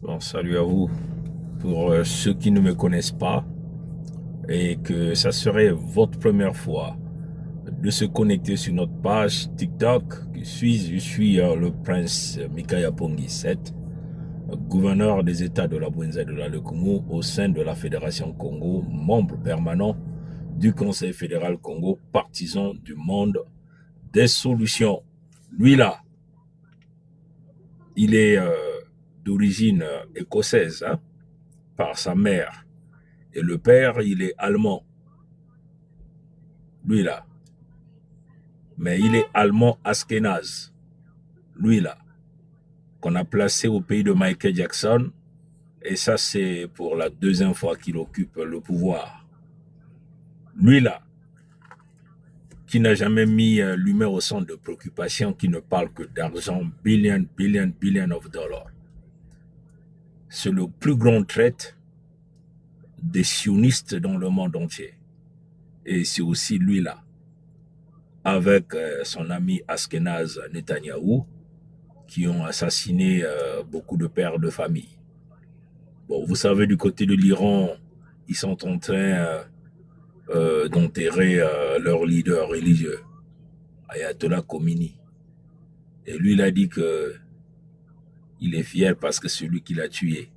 Bon, salut à vous. Pour ceux qui ne me connaissent pas et que ça serait votre première fois de se connecter sur notre page TikTok, je suis le prince Mikaya Pongi 7, gouverneur des États de la Bouenza et de la Lekumu au sein de la Fédération Congo, membre permanent du Conseil fédéral Congo, partisan du monde des solutions. Lui là, il est d'origine écossaise, hein, par sa mère. Et le père, il est allemand. Lui là. Mais il est allemand Ashkenaz. Lui là. Qu'on a placé au pays de Michael Jackson. Et ça, c'est pour la deuxième fois qu'il occupe le pouvoir. Lui là. Qui n'a jamais mis l'humain au centre de préoccupation, qui ne parle que d'argent, billion of dollars. C'est le plus grand traite des sionistes dans le monde entier. Et c'est aussi lui là, avec son ami Ashkenaz Netanyahou, qui ont assassiné beaucoup de pères de famille. Bon, vous savez, du côté de l'Iran, ils sont en train d'enterrer leur leader religieux, Ayatollah Khomeini. Et lui, il a dit que il est fier parce que c'est lui qui l'a tué.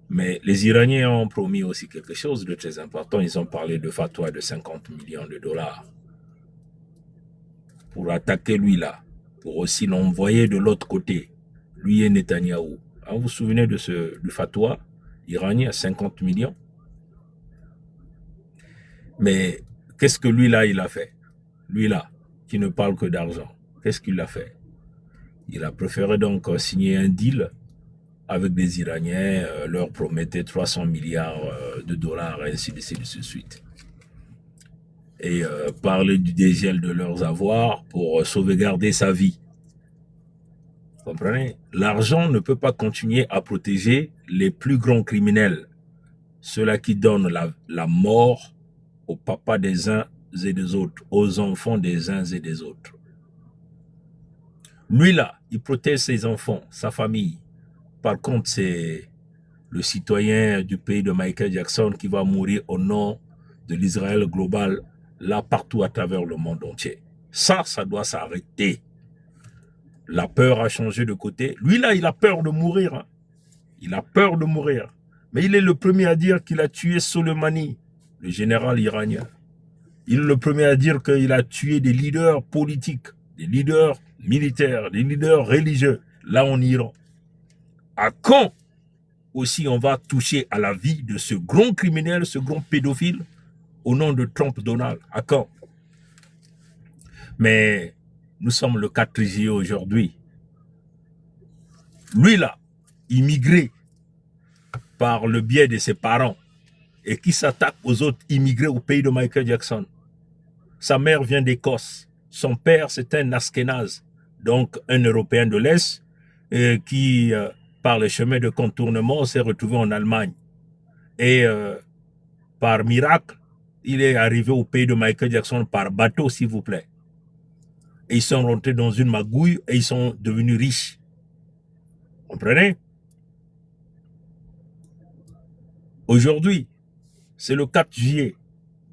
Mais les Iraniens ont promis aussi quelque chose de très important. Ils ont parlé de fatwa de 50 millions de dollars pour attaquer lui là, pour aussi l'envoyer de l'autre côté, lui et Netanyahou. Hein, vous vous souvenez de du fatwa iranien à 50 millions? Mais qu'est-ce que lui là, il a fait? Lui là, qui ne parle que d'argent, qu'est-ce qu'il a fait? Il a préféré donc signer un deal avec des Iraniens, leur promettait 300 milliards de dollars, ainsi de suite. Et parler du dégel de leurs avoirs pour sauvegarder sa vie. Vous comprenez? L'argent ne peut pas continuer à protéger les plus grands criminels, ceux-là qui donnent la mort aux papas des uns et des autres, aux enfants des uns et des autres. Lui là, il protège ses enfants, sa famille. Par contre, c'est le citoyen du pays de Michael Jackson qui va mourir au nom de l'Israël global, là partout à travers le monde entier. Ça doit s'arrêter. La peur a changé de côté. Lui là, il a peur de mourir. Hein. Il a peur de mourir. Mais il est le premier à dire qu'il a tué Soleimani, le général iranien. Il est le premier à dire qu'il a tué des leaders politiques, des leaders militaires, des leaders religieux, là en Iran. À quand aussi on va toucher à la vie de ce grand criminel, ce grand pédophile, au nom de Trump Donald? À quand? Mais nous sommes le 4 juillet aujourd'hui. Lui là, immigré par le biais de ses parents, et qui s'attaque aux autres immigrés au pays de Michael Jackson. Sa mère vient d'Écosse. Son père, c'est un Ashkenaz, donc un Européen de l'Est, qui, par les chemins de contournement, s'est retrouvé en Allemagne. Et par miracle, il est arrivé au pays de Michael Jackson par bateau, s'il vous plaît. Et ils sont rentrés dans une magouille et ils sont devenus riches. Vous comprenez? Aujourd'hui, c'est le 4 juillet.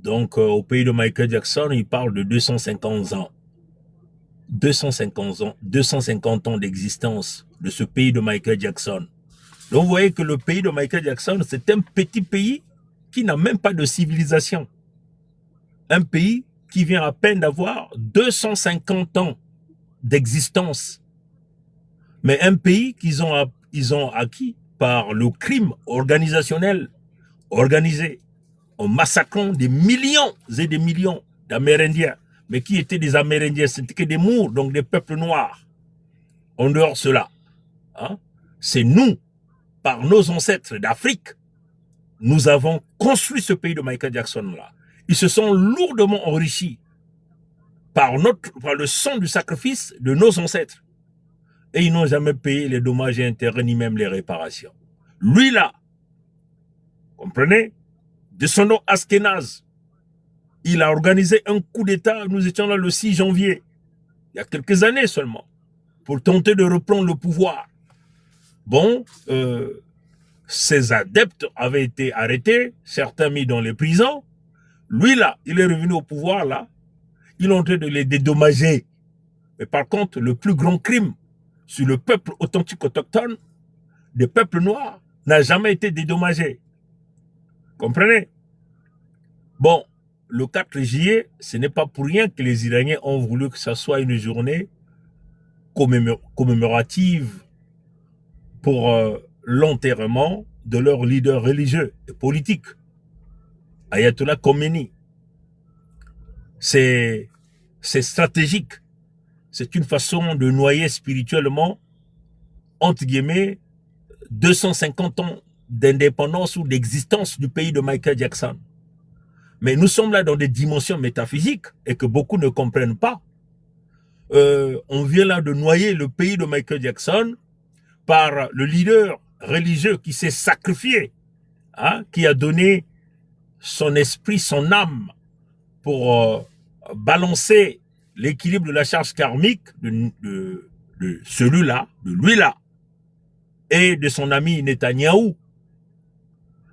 Donc, au pays de Michael Jackson, il parle de 250 ans. 250 ans d'existence de ce pays de Michael Jackson. Donc, vous voyez que le pays de Michael Jackson, c'est un petit pays qui n'a même pas de civilisation. Un pays qui vient à peine d'avoir 250 ans d'existence. Mais un pays qu'ils ont acquis par le crime organisationnel organisé, en massacrant des millions et des millions d'Amérindiens. Mais qui étaient des Amérindiens? C'était que des Mours, donc des peuples noirs. En dehors de cela, hein, c'est nous, par nos ancêtres d'Afrique, nous avons construit ce pays de Michael Jackson-là. Ils se sont lourdement enrichis par le sang du sacrifice de nos ancêtres. Et ils n'ont jamais payé les dommages et intérêts, ni même les réparations. Lui là, comprenez, de son nom Ashkenaz, il a organisé un coup d'État, nous étions là le 6 janvier, il y a quelques années seulement, pour tenter de reprendre le pouvoir. Bon, Ses adeptes avaient été arrêtés, certains mis dans les prisons. Lui, là, il est revenu au pouvoir, là. Il est en train de les dédommager. Mais par contre, le plus grand crime sur le peuple authentique autochtone, des peuples noirs, n'a jamais été dédommagé. Comprenez? Bon, le 4 juillet, ce n'est pas pour rien que les Iraniens ont voulu que ça soit une journée commémorative pour l'enterrement de leur leader religieux et politique, Ayatollah Khomeini. C'est stratégique. C'est une façon de noyer spirituellement, entre guillemets, 250 ans d'indépendance ou d'existence du pays de Michael Jackson. Mais nous sommes là dans des dimensions métaphysiques et que beaucoup ne comprennent pas. On vient là de noyer le pays de Michael Jackson par le leader religieux qui s'est sacrifié, hein, qui a donné son esprit, son âme pour balancer l'équilibre de la charge karmique de celui-là, de lui-là, et de son ami Netanyahou.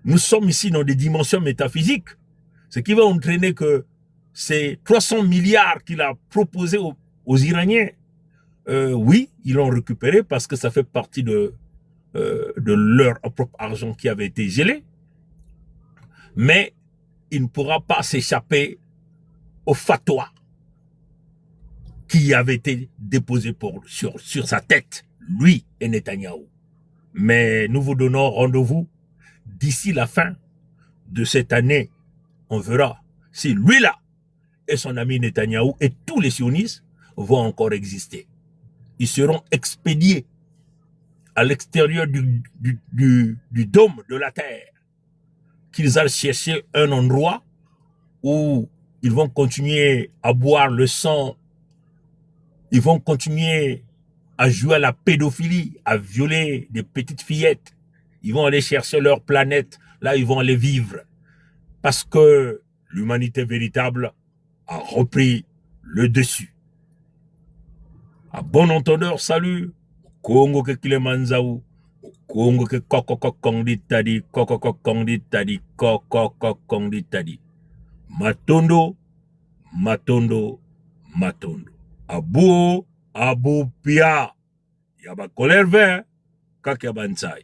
Nous sommes ici dans des dimensions métaphysiques, ce qui va entraîner que ces 300 milliards qu'il a proposés aux Iraniens, oui, ils l'ont récupéré parce que ça fait partie de leur propre argent qui avait été gelé, mais il ne pourra pas s'échapper au fatwa qui avait été déposé sur sa tête, lui et Netanyahou. Mais nous vous donnons rendez-vous d'ici la fin de cette année. On verra si lui-là et son ami Netanyahou et tous les sionistes vont encore exister. Ils seront expédiés à l'extérieur du dôme de la terre, qu'ils aillent chercher un endroit où ils vont continuer à boire le sang, ils vont continuer à jouer à la pédophilie, à violer des petites fillettes. Ils vont aller chercher leur planète, là ils vont aller vivre. Parce que l'humanité véritable a repris le dessus. À bon entendeur, salut. Congo ke Kilemanzaou. Congo ke kokokokongdi tadi, kokokokongdi tadi, kokokokongdi tadi. Matondo, matondo, matondo. Abu, abu pia. Yaba kolerve, kak yabansai.